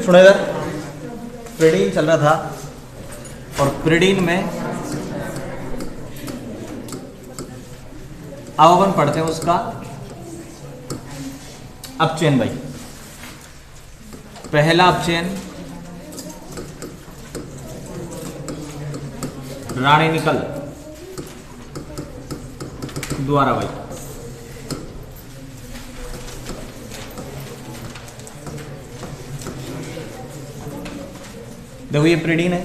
सुनो इधर, प्रिडीन चल रहा था और प्रिडीन में अब अपन पढ़ते हैं उसका अपचयन भाई। पहला अपचयन रानी निकल द्वारा भाई। देखो ये प्रिडीन है,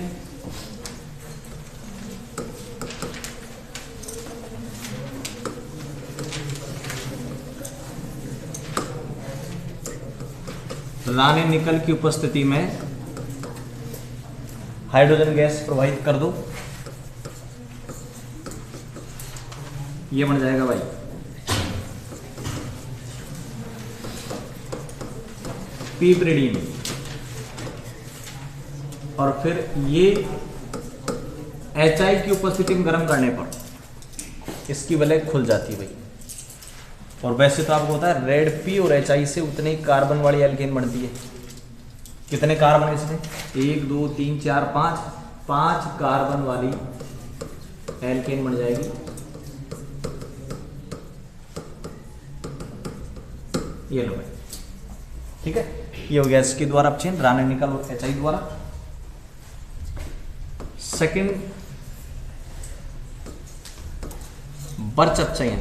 रानी निकल की उपस्थिति में हाइड्रोजन गैस प्रवाहित कर दो, ये बन जाएगा भाई पी प्रिडीन। और फिर ये HI की उपस्थिति में गर्म करने पर इसकी वलय खुल जाती है भाई। और वैसे तो आपको पता है रेड पी और HI से उतने ही कार्बन वाली एल्केन बनती है। कितने कार्बन इसमें? 1 2 3 4 5 कार्बन वाली एल्केन बन जाएगी। ये लो भाई, ठीक है। ये हो गया इसके द्वारा अपचयन, रानी निकल और HI द्वारा। सेकंड बर्च अपचयन।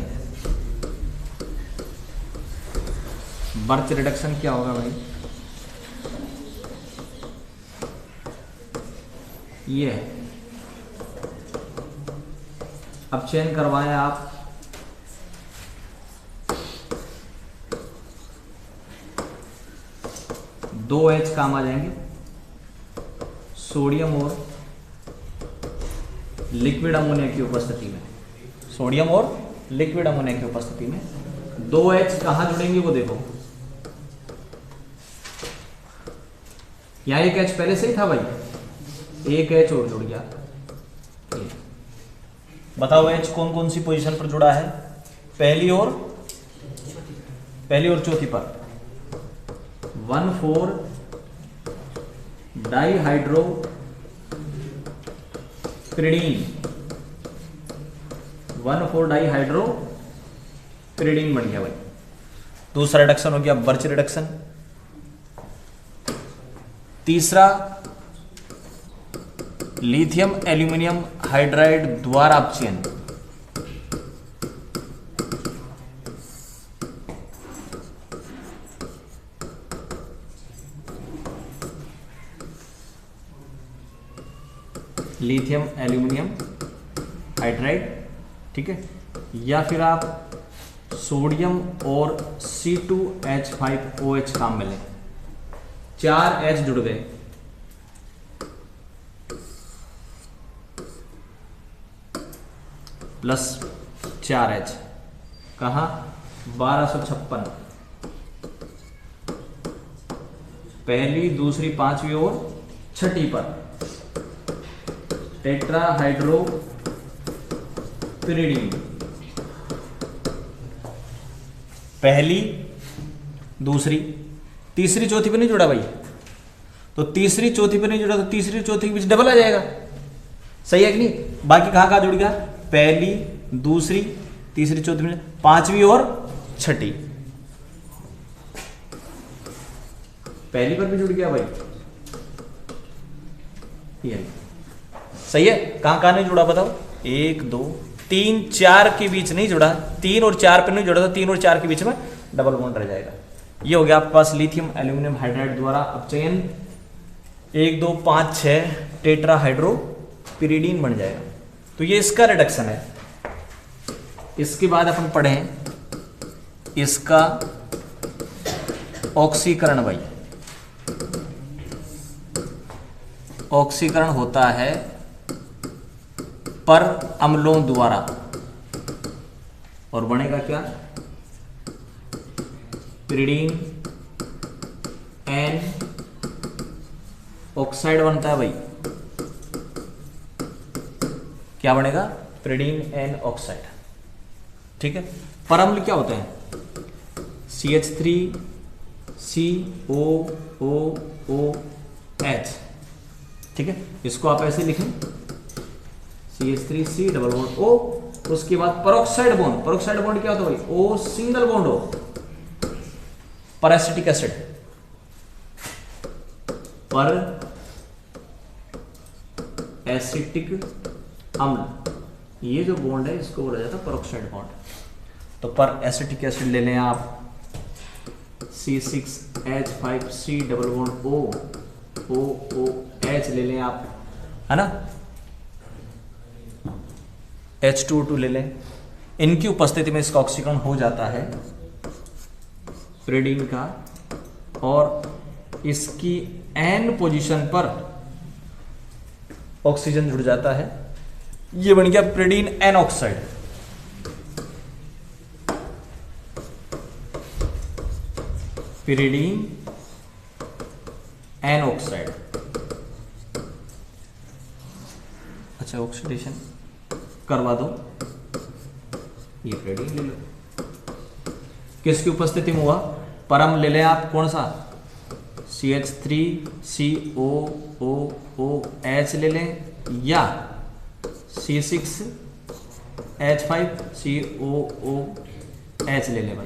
बर्च रिडक्शन क्या होगा भाई? ये है, अपचयन करवाएं आप दो H काम आ जाएंगे, सोडियम और लिक्विड अमोनिया की उपस्थिति में। सोडियम और लिक्विड अमोनिया की उपस्थिति में दो H कहां जुड़ेंगे वो देखो। यहां एक H पहले से ही था भाई, एक H और जुड़ गया। बताओ H कौन कौन सी पोजीशन पर जुड़ा है? पहली और चौथी पर। 1,4 डाइहाइड्रो पिरिडीन, 1,4 डाइहाइड्रो पिरिडीन बन गया भाई। दूसरा रिडक्शन हो गया बर्च रिडक्शन। तीसरा लिथियम एल्यूमिनियम हाइड्राइड द्वारा अपचयन। लिथियम एल्यूमिनियम हाइड्राइड, ठीक है। या फिर आप सोडियम और C2H5OH काम मिले, 4 H जुड़ गए। प्लस 4 H कहाँ? 1256 पहली, दूसरी, पांचवी और छठी पर टेट्राहाइड्रो पिरिडीन। पहली, दूसरी, तीसरी, चौथी पे नहीं जुड़ा भाई, तो तीसरी चौथी पे नहीं जुड़ा तो तीसरी चौथी के बीच डबल आ जाएगा, सही है कि नहीं? बाकी कहां कहां जुड़ गया? पहली, दूसरी, तीसरी, चौथी में, पांचवी और छठी। पहली पर भी जुड़ गया भाई, ये सही है। कहां कहां नहीं जुड़ा बताओ? 1 2 3 4 के बीच नहीं जुड़ा, 3 और 4 पे नहीं जुड़ा तो 3 और 4 के बीच में डबल बॉन्ड रह जाएगा। ये हो गया आपके पास लिथियम एल्यूमिनियम हाइड्राइड द्वारा अपचयन। 1 2 5 6 टेट्राहाइड्रो पिरिडीन बन जाएगा। तो ये इसका रिडक्शन है। इसके बाद अपन पढ़ें इसका ऑक्सीकरण भाई। ऑक्सीकरण होता है पर अम्लों द्वारा और बनेगा क्या? पिरिडीन एन ऑक्साइड बनता है भाई। क्या बनेगा? पिरिडीन एन ऑक्साइड, ठीक है। पर अम्ल क्या होते हैं? CH3 COOH, ठीक है। इसको आप ऐसे लिखें CH3C डबल बॉन्ड O। उसके बाद पेरोक्साइड बॉन्ड, पेरोक्साइड बॉन्ड क्या होता है भाई, O सिंगल बॉन्ड O पर एसिटिक एसिड, पर एसिटिक अम्ल, ये जो बॉन्ड है इसको बोला जाता है पेरोक्साइड बॉन्ड। तो पर एसिटिक एसिड ले लें आप C6H5C डबल बॉन्ड OOH ले लें आप, है ना, H2O2 ले लें। इनकी उपस्थिति में इसका ऑक्सीकरण हो जाता है प्रिडीन का, और इसकी N पोजीशन पर ऑक्सीजन जुड़ जाता है, ये बन गया प्रिडीन N oxide. Pyridine N oxide. अच्छा, ऑक्सीडेशन करवा दो, ये पिरिडीन ले लो। किसकी उपस्थिति में हुआ, परम ले लें आप, कौन सा, CH3COOH ले लें, या C6H5COOH ले लें भाई।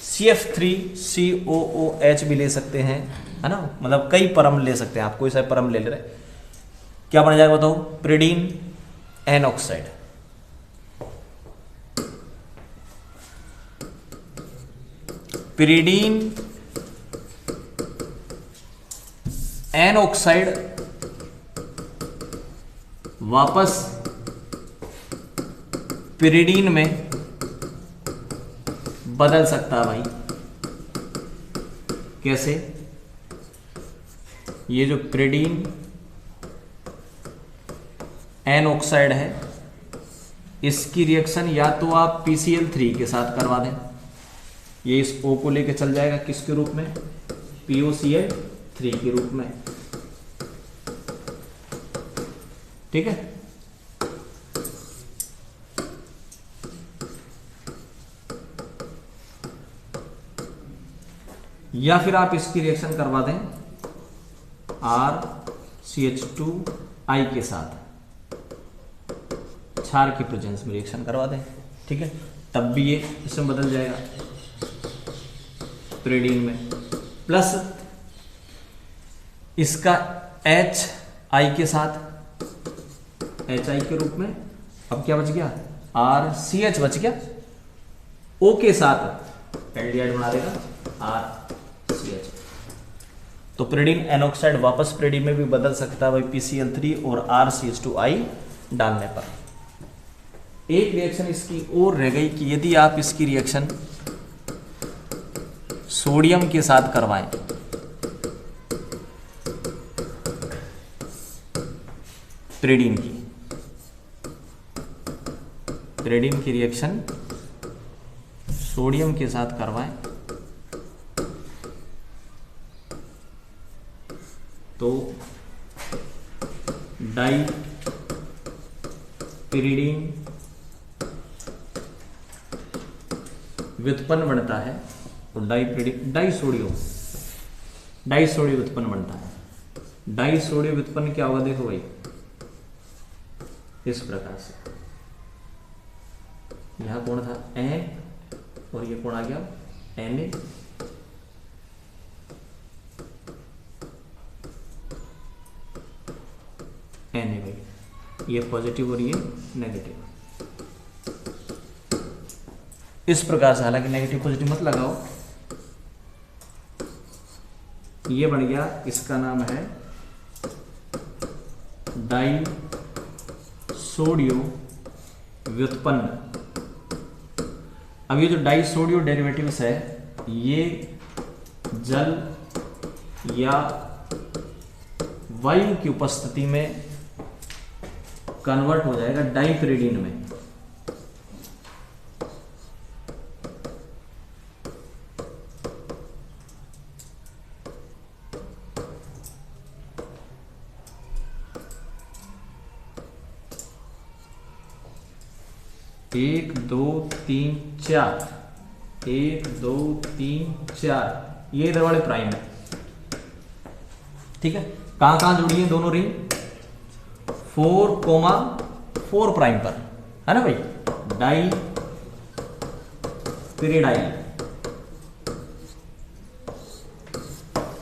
CF3COOH भी ले सकते हैं, है ना, मतलब कई परम ले सकते हैं आप, कोई सा परम ले ले रहे, क्या बन जाएगा बताओ, प्रिडीन N oxide. Pyridine N oxide वापस पिरिडीन में बदल सकता है भाई। कैसे, ये जो पिरिडीन N ऑक्साइड है, इसकी रिएक्शन या तो आप PCl3 के साथ करवा दें, ये इस O को लेके चल जाएगा किसके रूप में, POCl3 के रूप में, ठीक है। या फिर आप इसकी रिएक्शन करवा दें RCH2I के साथ, क्षार की प्रेजेंस में रिएक्शन करवा दें, ठीक है, तब भी ये इसमें बदल जाएगा पिरिडीन में। प्लस इसका HI के साथ, HI के रूप में, अब क्या बच गया, RCH बच गया, O के साथ एल्डिहाइड बना देगा RCH। तो पिरिडीन N ऑक्साइड वापस पिरिडीन में भी बदल सकता है भाई PCl3 और RCH2I डालने पर। एक रिएक्शन इसकी और रह गई कि यदि आप इसकी रिएक्शन सोडियम के साथ करवाएं, पिरिडीन की रिएक्शन सोडियम के साथ करवाएं, तो डाई पिरिडीन व्युत्पन्न बनता है, और डाई सोडियम व्युत्पन्न बनता है। डाई सोडियम व्युत्पन्न क्या होगा, देखो भाई, इस प्रकार से, यहां कौन था N और ये कौन आ गया Na, भाई, ये पॉजिटिव और ये नेगेटिव, इस प्रकार से, हालांकि नेगेटिव पॉजिटिव मत लगाओ, ये बन गया, इसका नाम है डाई सोडियो व्युत्पन्न। अब ये जो डाई सोडियो डेरिवेटिव्स है, ये जल या वायु की उपस्थिति में कन्वर्ट हो जाएगा डाईपिरिडीन में। एक दो तीन चार, 1 2 3 4, ये इधर वाले प्राइम है, ठीक है। कहां कहां जुड़ी है दोनों रिंग? 4,4 प्राइम पर, है ना भाई। Di pyridyl,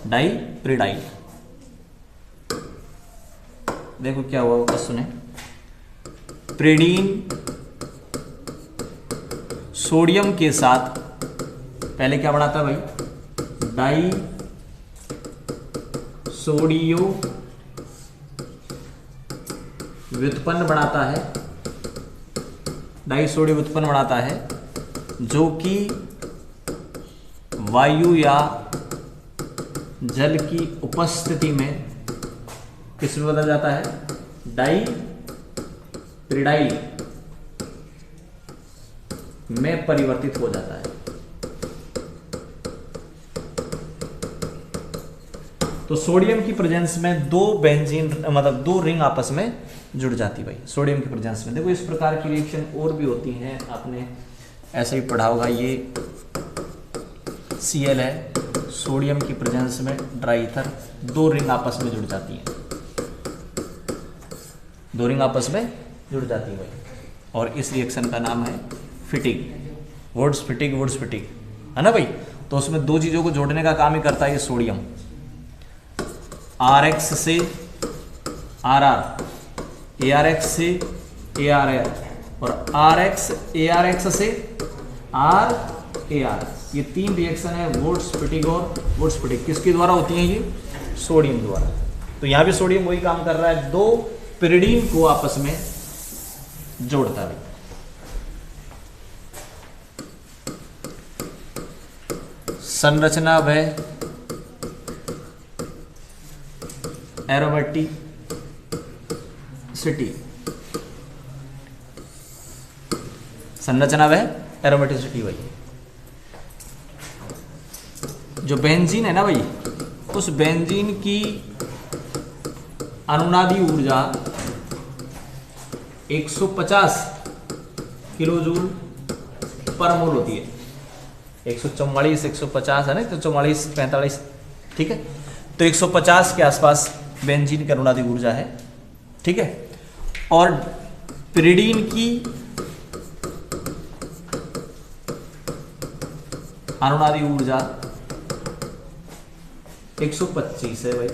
di pyridyl. देखो क्या हुआ, बस सुने। प्रिडीन सोडियम के साथ पहले क्या बनाता है भाई? डाई सोडियो व्युत्पन्न बनाता है, डाई सोडियो व्युत्पन्न बनाता है, जो कि वायु या जल की उपस्थिति में किस में बदल जाता है? डाई पिरिडाइल में परिवर्तित हो जाता है। तो सोडियम की प्रेजेंस में दो बेंजीन मतलब दो रिंग आपस में जुड़ जाती भाई सोडियम की प्रेजेंस में। देखो इस प्रकार की रिएक्शन और भी होती हैं, आपने ऐसे ही पढ़ा होगा। ये Cl है, सोडियम की प्रेजेंस में ड्राई ईथर, दो रिंग आपस में जुड़ जाती हैं, दो रिंग आपस में जुड़ जाती है भाई। और इस रिएक्शन का नाम है फिटिंग, वुड्स फिटिंग, है ना भाई। तो उसमें दो चीजों को जोड़ने का काम ही करता है ये सोडियम। RX से RR, ARX से ARR और RX से RAR। ये तीन रिएक्शन है वुड्स फिटिंग और वुड्स फिटिंग। किसके द्वारा होती है? ये सोडियम द्वारा। तो यहां भी सोडियम वही काम कर रहा है, दो पिरिडीन को आपस में जोड़ता है। संरचना व एरोमेटिसिटी, संरचना व एरोमेटिसिटी भाई। जो बेंजीन है ना भाई, उस बेंजीन की अनुनादी ऊर्जा 150 किलोजूल पर मोल होती है। 144, 150 है ना, तो 44, 45, ठीक है। तो 150 के आसपास बेंजीन की अनुनादी ऊर्जा है, ठीक है। और पिरिडीन की अनुनादी ऊर्जा 125 है भाई,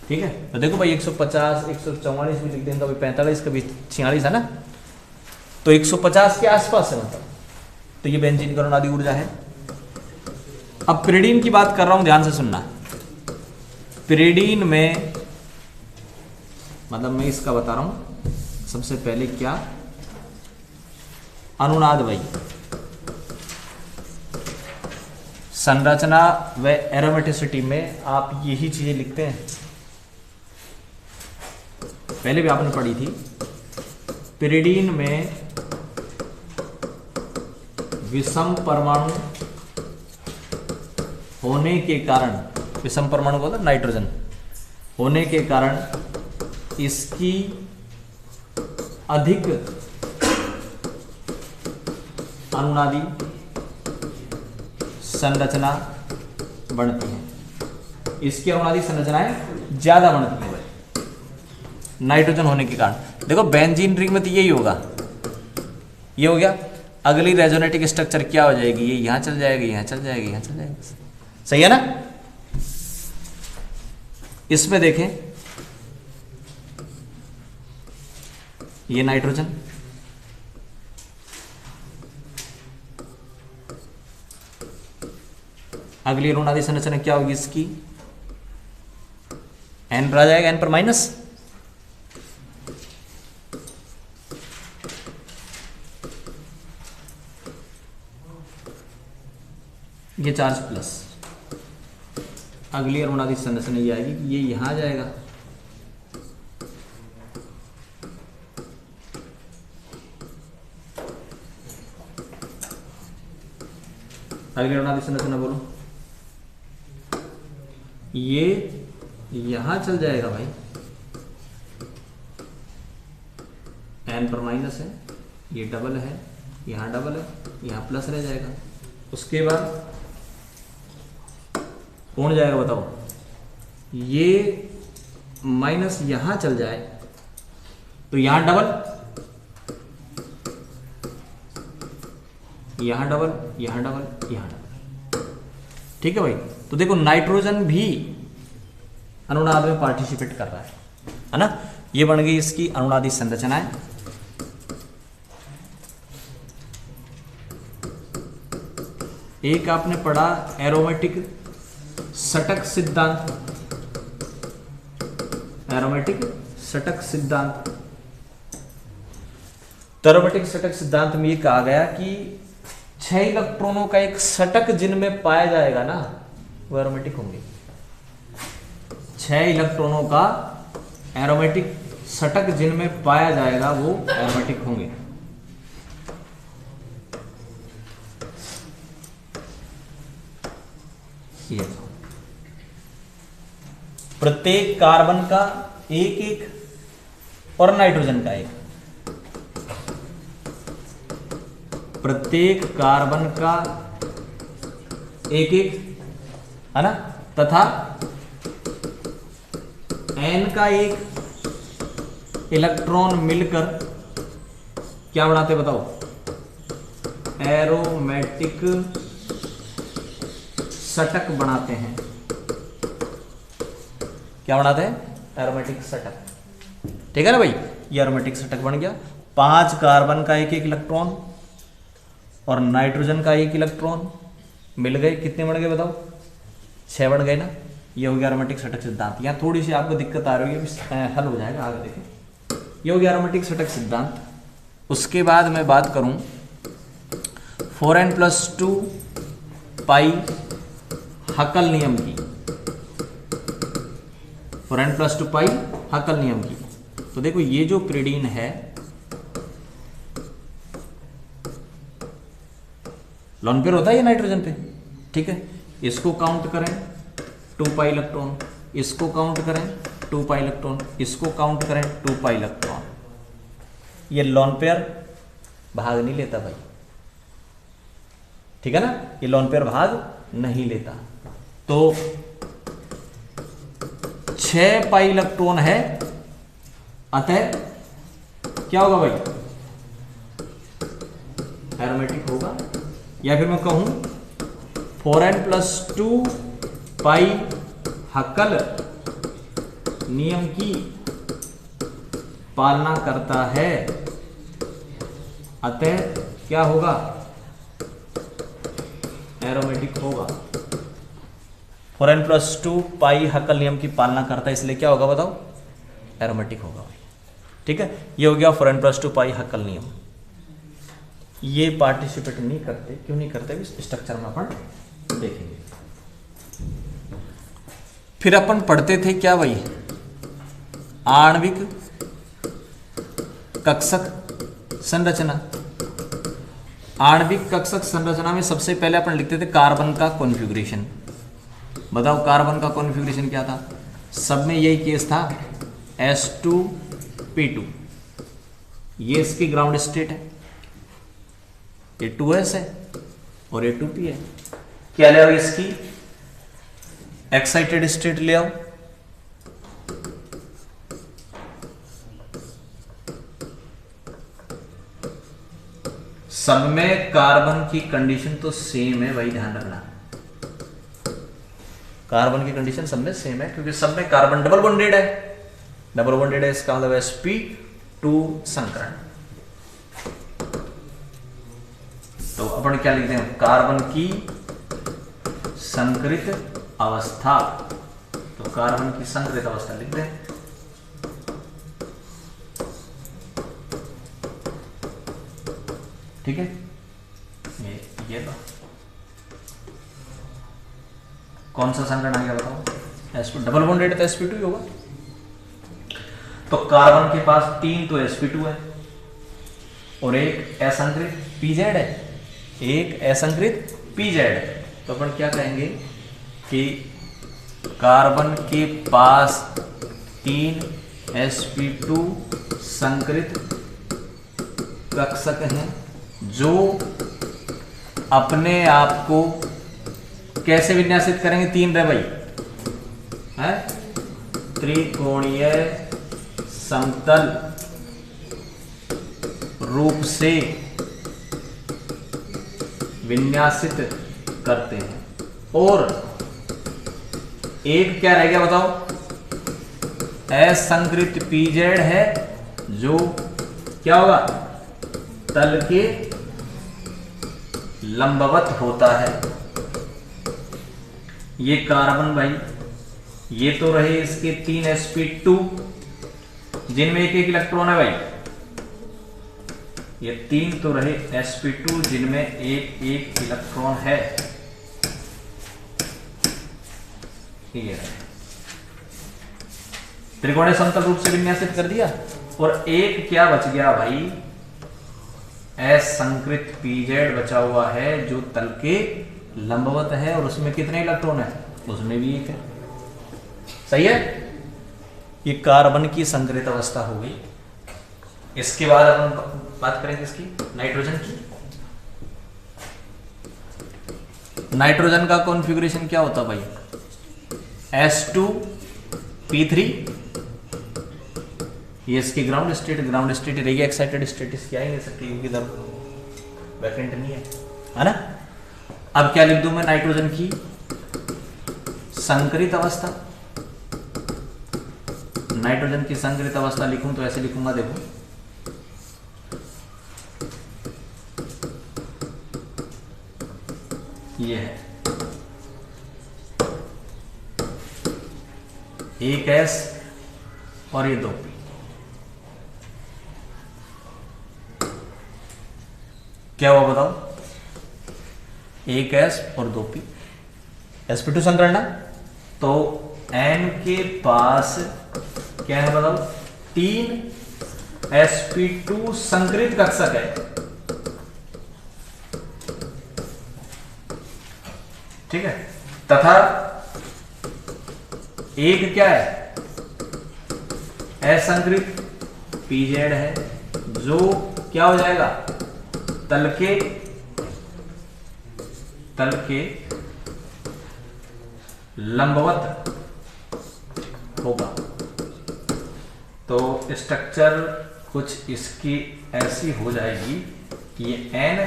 ठीक है। तो देखो भाई 150, 144 भी लिख देंगे, कभी 45, कभी 46 है ना। तो 150 के आसपास है मतलब। तो ये बेंजीन की अनुनादी ऊर्जा है। अब पिरिडीन की बात कर रहा हूं, ध्यान से सुनना। पिरिडीन में मतलब मैं इसका बता रहा हूं सबसे पहले क्या, अनुनाद भाई, संरचना व एरोमेटिसिटी में आप यही चीजें लिखते हैं, पहले भी आपने पढ़ी थी। पिरिडीन में विषम परमाणु होने के कारण, विषम परमाणु को नाइट्रोजन होने के कारण इसकी अधिक अनुनादी संरचना बनती है, इसकी अनुनादी संरचनाएं ज्यादा बनती है नाइट्रोजन होने के कारण। देखो बेंजीन रिंग में तो यही होगा, ये हो गया। अगली रेजोनेटिक स्ट्रक्चर क्या हो जाएगी? ये यहां चल जाएगी, यहां चल जाएगी, यहां चल जाएगी, सही है ना। इसमें देखें ये नाइट्रोजन, अगली अनुनादी संरचना क्या होगी इसकी? एन पर आ जाएगा, एन पर माइनस, ये चार्ज प्लस। अगली अनुनादी संरचना ये आएगी, ये यहां आ जाएगा, अगली अनुनादी संरचना बोलो, ये यहां चल जाएगा भाई, एन पर माइनस है, ये डबल है, यहां डबल है, यहां प्लस रह जाएगा। उसके बाद कौन जाएगा बताओ, ये माइनस यहां चल जाए तो यहां डबल, यहां डबल, यहां डबल, यहां डबल। ठीक है भाई, तो देखो नाइट्रोजन भी अनुनाद में पार्टिसिपेट कर रहा है ना। ये बन गई इसकी अनुनादी संरचनाएं। एक आपने पढ़ा एरोमेटिक षटक सिद्धांत, एरोमेटिक षटक सिद्धांत। एरोमेटिक षटक सिद्धांत में ये कहा गया कि 6 इलेक्ट्रॉनों का एक षटक जिनमें पाया जाएगा ना वो एरोमेटिक होंगे। 6 इलेक्ट्रॉनों का एरोमेटिक षटक जिनमें पाया जाएगा वो एरोमेटिक होंगे। ये प्रत्येक कार्बन का एक एक और नाइट्रोजन का एक, प्रत्येक कार्बन का एक एक है ना, तथा N का एक इलेक्ट्रॉन मिलकर क्या बनाते बताओ, एरोमेटिक षटक बनाते हैं। क्या बनाते हैं, एरोमेटिक षटक। ठीक है ना भाई, ये एरोमेटिक षटक बन गया। 5 कार्बन का एक एक इलेक्ट्रॉन और नाइट्रोजन का एक इलेक्ट्रॉन मिल गए, कितने बन गए बताओ, 6 बन गए ना। ये हो गया एरोमेटिक षटक सिद्धांत। यहाँ थोड़ी सी आपको दिक्कत आ रही है, हल हो जाएगा आगे देखें। ये हो गया एरोमेटिक षटक सिद्धांत। उसके बाद मैं बात करूं 4n+2 पाई हकल नियम की, 4n+2 पाई हकल नियम की। तो देखो ये जो प्रिडीन है लोन पेयर होता है ये नाइट्रोजन पे, ठीक है। इसको काउंट करें 2 पाई इलेक्ट्रॉन, इसको काउंट करें 2 पाई इलेक्ट्रॉन, इसको काउंट करें 2 पाई इलेक्ट्रॉन। ये लोन पेयर भाग नहीं लेता भाई, ठीक है ना, ये लोन पेयर भाग नहीं लेता। तो 6 पाई इलेक्ट्रॉन है, अतः क्या होगा भाई, एरोमेटिक होगा। या फिर मैं कहूं 4n+2 पाई हकल नियम की पालना करता है, अतः क्या होगा, एरोमेटिक होगा। 4n+2 पाई हकल नियम की पालना करता है, इसलिए क्या होगा बताओ, एरोमेटिक होगा भाई। ठीक है, ये हो गया 4n+2 पाई हकल नियम। ये पार्टिसिपेट नहीं करते, क्यों नहीं करते स्ट्रक्चर में अपन देखेंगे। फिर अपन पढ़ते थे क्या भाई, आणविक कक्षक संरचना। आणविक कक्षक संरचना में सबसे पहले अपन लिखते थे कार्बन का कॉन्फ़िगरेशन। बताओ कार्बन का कॉन्फ़िगरेशन क्या था, सब में यही केस था, S2P2। ये इसकी ग्राउंड स्टेट है, ये 2s है और ये 2p है। क्या ले आओ, इसकी एक्साइटेड स्टेट ले आओ, सब में कार्बन की कंडीशन तो सेम है भाई, ध्यान रखना। कार्बन की कंडीशन सब में सेम है क्योंकि सब में कार्बन डबल बॉन्डेड है, डबल बॉन्डेड है, इसका मतलब sp2 संकरण। तो अपन क्या लिखते हैं, कार्बन की संकरित अवस्था। तो कार्बन की संकरित अवस्था लिखते हैं। ठीक है, ये लो, कौन सा संकरण आ गया बताओ, sp डबल बॉन्डेड है तो sp2 ही होगा। तो कार्बन के पास 3 तो sp2 है और एक असंकृत pz है, एक असंकृत pz है। तो अपन क्या कहेंगे कि कार्बन के पास 3 sp2 संकृत कक्षक हैं जो अपने आप को कैसे विन्यासित करेंगे? 3 रहे भाई, है त्रिकोणीय समतल रूप से विन्यासित करते हैं। और एक क्या रह गया बताओ? असंकृत पीजेड है जो क्या होगा? तल के लंबवत होता है। ये कार्बन भाई, ये तो रहे इसके 3 sp2 जिनमें एक एक इलेक्ट्रॉन है भाई। ये 3 तो रहे sp2 जिनमें एक एक इलेक्ट्रॉन है। ये त्रिकोणीय समतल रूप से विन्यासित कर दिया। और एक क्या बच गया भाई? असंकृत पीजेड बचा हुआ है जो तल के लंबवत है। और उसमें कितने इलेक्ट्रॉन है? उसमें भी एक है। सही है। ये कार्बन की संकृत अवस्था हो गई। इसके बाद अपन बात करेंगे इसकी नाइट्रोजन की। नाइट्रोजन का कॉन्फ़िगरेशन क्या होता भाई? S2P3, ये इसकी ग्राउंड स्टेट रहेगी। एक्साइटेड स्टेटस क्या ही नहीं सकती क्योंकि इधर वैकेंट नहीं है ना। अब क्या लिख दूं मैं नाइट्रोजन की संकरित अवस्था? नाइट्रोजन की संकरित अवस्था लिखूं तो ऐसे लिखूंगा, देखो ये है 1s और ये 2p। क्या हुआ बताओ? 1s और 2p, sp2 संकरण। तो n के पास क्या है बताओ? 3 sp2 संकरित कक्षक है। ठीक है। तथा एक क्या है? असंकृत पीजेड है जो क्या हो जाएगा? तल के लंबवत होगा। तो स्ट्रक्चर कुछ इसकी ऐसी हो जाएगी कि ये N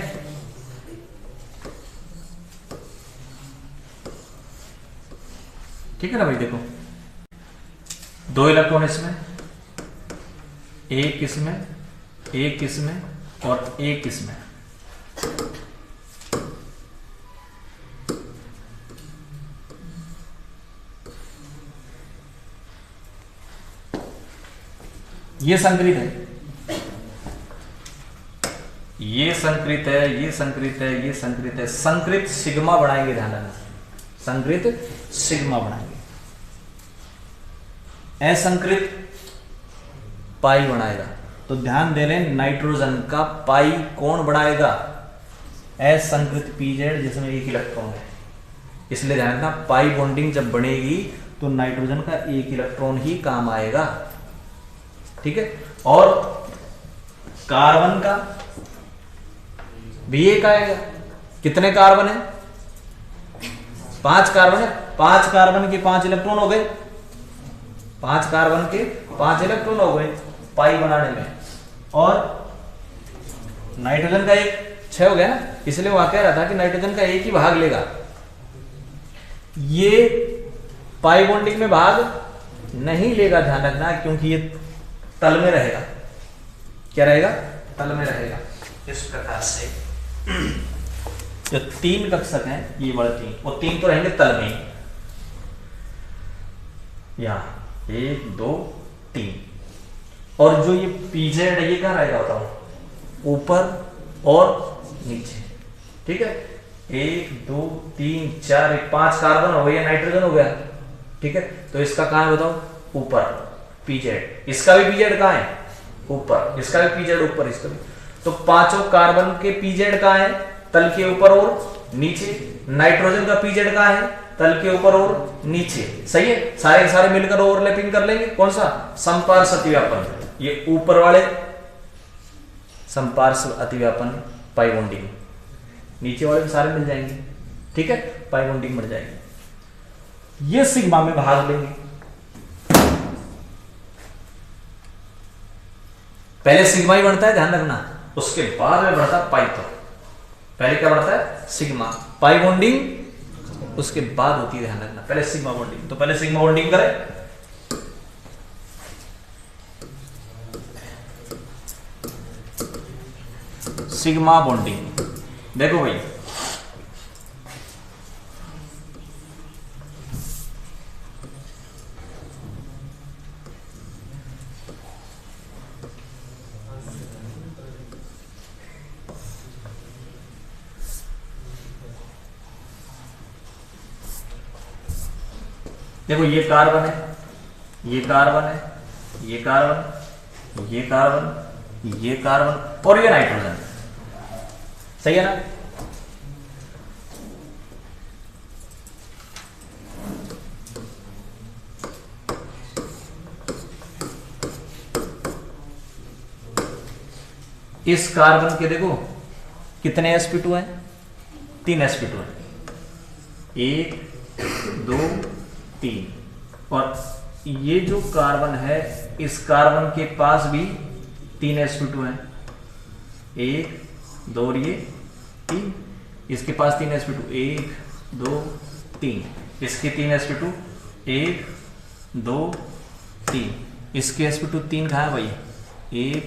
ठीक है ना भाई। देखो 2 इलेक्ट्रॉन इसमें, एक इसमें, एक इसमें और एक इसमें। ये संकरित है, ये संकरित है, ये संकरित है, ये संकरित है। संकरित सिग्मा बनाएंगे, ध्यान रखना, संकरित सिग्मा बनाएंगे। असंकरित पाई बनाएगा। तो ध्यान दे रहे, नाइट्रोजन का पाई कौन बनाएगा? असंकृत पीजेड जिसमें एक इलेक्ट्रॉन है। इसलिए ध्यान रखना, पाई बॉन्डिंग जब बनेगी तो नाइट्रोजन का एक इलेक्ट्रॉन ही काम आएगा। ठीक है। और कार्बन का भी एक आएगा। कितने कार्बन है? 5 कार्बन है। 5 कार्बन के 5 इलेक्ट्रॉन हो गए। 5 कार्बन के 5 इलेक्ट्रॉन हो गए पाई बनाने में। और नाइट्रोजन का एक 6 हो गया ना। इसलिए वहां कह रहा था कि नाइट्रोजन का एक ही भाग लेगा। ये पाई बॉन्डिंग में भाग नहीं लेगा, ध्यान रखना, क्योंकि ये तल में रहेगा। क्या रहेगा? तल में रहेगा। इस प्रकार से जो 3 कक्षक हैं, ये बड़े 3, वो 3 तो रहेंगे तल में ही। यहां 1 2 3। और जो ये पीजेड है, ये कहां रहेगा बताओ? ऊपर और नीचे। ठीक है। 1 2 3 4 5 कार्बन हो गया, नाइट्रोजन हो गया। ठीक है। तो इसका कहां है बताओ? ऊपर पीजेड। इसका भी पीजेड कहां है? ऊपर। इसका भी पीजेड ऊपर, इसका भी। तो 5 कार्बन के पीजेड कहां है? तल के ऊपर और नीचे। नाइट्रोजन का पीजेड कहां है? तल के ऊपर और नीचे। सही है। सारे के सारे मिलकर ओवरलैपिंग कर लेंगे। कौन सा? समपार्श्व अतिव्यापन। ये ऊपर वाले समपार्श्व अतिव्यापन पाई बॉन्डिंग। नीचे वाले भी सारे मिल जाएंगे, ठीक है, पाई बॉन्डिंग बढ़ जाएगी। ये सिग्मा में भाग लेंगे। पहले सिग्मा ही बढ़ता है, ध्यान रखना, उसके बाद में बढ़ता है पाई। तो पहले क्या बढ़ता है? सिग्मा, पाई बॉन्डिंग उसके बाद होती है, ध्यान रखना, पहले सिग्मा बॉन्डिंग। तो पहले सिग्मा बॉन्डिंग करें। सिग्मा बॉन्डिंग, देखो भाई देखो, ये कार्बन है, ये कार्बन है, ये कार्बन, ये कार्बन, ये कार्बन और ये नाइट्रोजन, सही है ना? इस कार्बन के देखो कितने sp2 हैं? 3 sp2 हैं, 1 2 3। और ये जो कार्बन है, इस कार्बन के पास भी 3 sp2 हैं, 1 2 और ये 3। इसके पास 3 sp2, 1 2 3। इसके 3 sp2, 1 2 3। इसके sp2 3 कहाँ है भाई? 1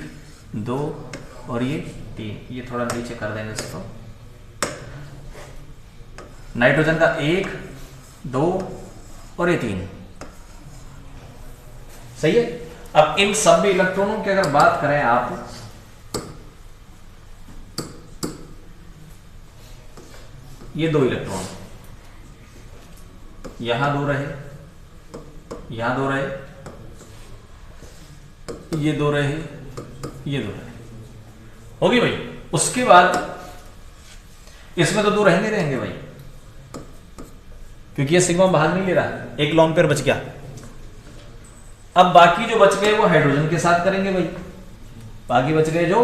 2 और ये 3। ये थोड़ा नीचे कर देंगे इसको। नाइट्रोजन का 1 2 और ये 3, सही है। अब इन सब इलेक्ट्रॉनों की अगर बात करें आप, ये 2 इलेक्ट्रॉन यहां 2 रहे, यहां 2 रहे, ये 2 रहे, ये 2 रहे, होगी भाई। उसके बाद इसमें तो 2 रहेंगे रहेंगे भाई, क्योंकि ये सिग्मा बाहर नहीं ले रहा, एक लॉन्ग पेयर बच गया। अब बाकी जो बच गए वो हाइड्रोजन के साथ करेंगे भाई। बाकी बच गए जो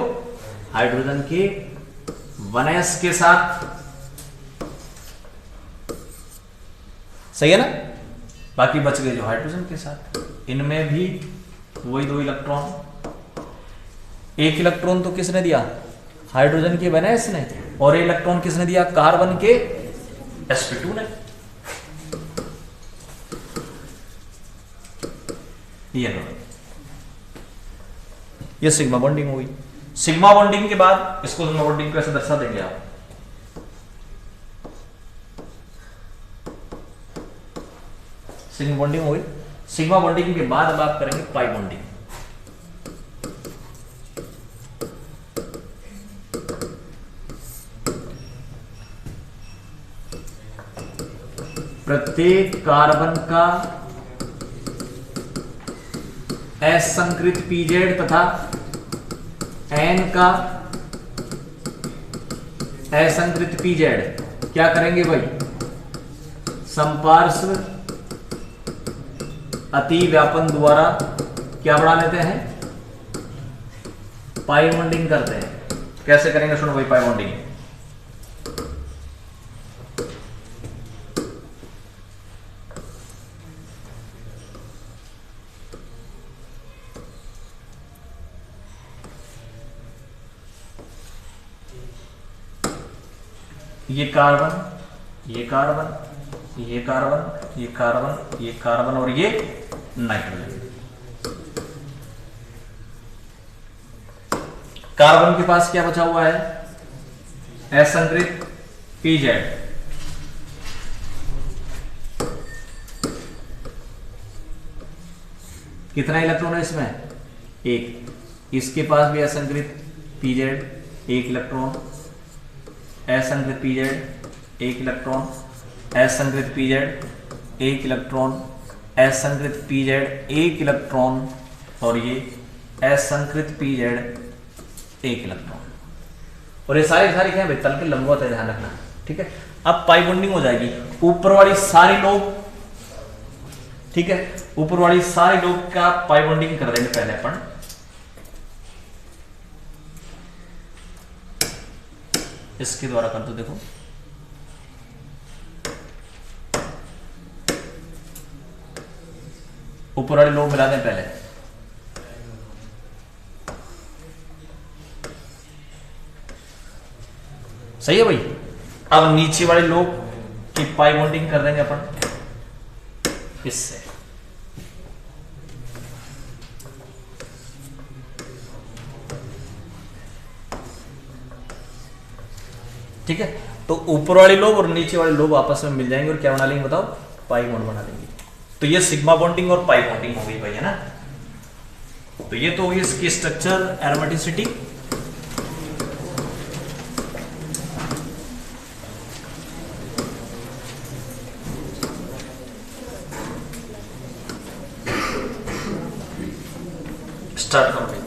हाइड्रोजन के 1s के साथ, सही है ना? बाकी बच गए जो हाइड्रोजन के साथ, इनमें भी वही 2 इलेक्ट्रॉन। एक इलेक्ट्रॉन तो किसने दिया? हाइड्रोजन के 1s ने, और एक इलेक्ट्रॉन किसने दिया? कार्बन के sp2 ने। ये सिग्मा बॉन्डिंग हुई। सिग्मा बॉन्डिंग के बाद इसको सिग्मा बॉन्डिंग कैसे दर्शा देंगे आप? सिग्मा बॉन्डिंग हुई। सिग्मा बॉन्डिंग के बाद अब आप करेंगे पाई बॉन्डिंग। प्रत्येक कार्बन का असंकृत पीजेड तथा एन का असंकृत पीजेड क्या करेंगे भाई? संपार्श्व अति व्यापन द्वारा क्या बढ़ा लेते हैं? पाई बॉन्डिंग करते हैं। कैसे करेंगे सुनो भाई पाई बॉन्डिंग। ये कार्बन, ये कार्बन, ये कार्बन, ये कार्बन, ये कार्बन और ये नाइट्रोजन। कार्बन के पास क्या बचा हुआ है? असंकृत पीजेड। कितना इलेक्ट्रॉन है इसमें? 1। इसके पास भी असंकृत पीजेड, 1 इलेक्ट्रॉन, असंकृत पीजेड 1 इलेक्ट्रॉन, असंकृत पीजेड 1 इलेक्ट्रॉन, असंकृत पीजेड 1 इलेक्ट्रॉन और ये असंकृत पीजेड 1 इलेक्ट्रॉन। और ये सारी सारी क्या है? तल के लंबवत है, ध्यान रखना, ठीक है। अब पाई बॉन्डिंग हो जाएगी। ऊपर वाली सारी लोग, ठीक है, ऊपर वाली सारी लोग का पाई बॉन्डिंग कर देंगे पहले अपन। इसके द्वारा कर दो। देखो ऊपर वाले लोब मिला दें पहले, सही है भाई। अब नीचे वाले लोब की पाई बॉन्डिंग कर देंगे अपन इससे। ठीक है, तो ऊपर वाले लोब और नीचे वाले लोब आपस में मिल जाएंगे और क्या बना लेंगे बताओ, पाई बॉन्ड बना लेंगे। तो ये सिग्मा बॉन्डिंग और पाई बॉन्डिंग हो गई भाई, है ना। तो ये तो हुई इसकी स्ट्रक्चर, एरोमेटिसिटी। स्टार्ट करो भाई।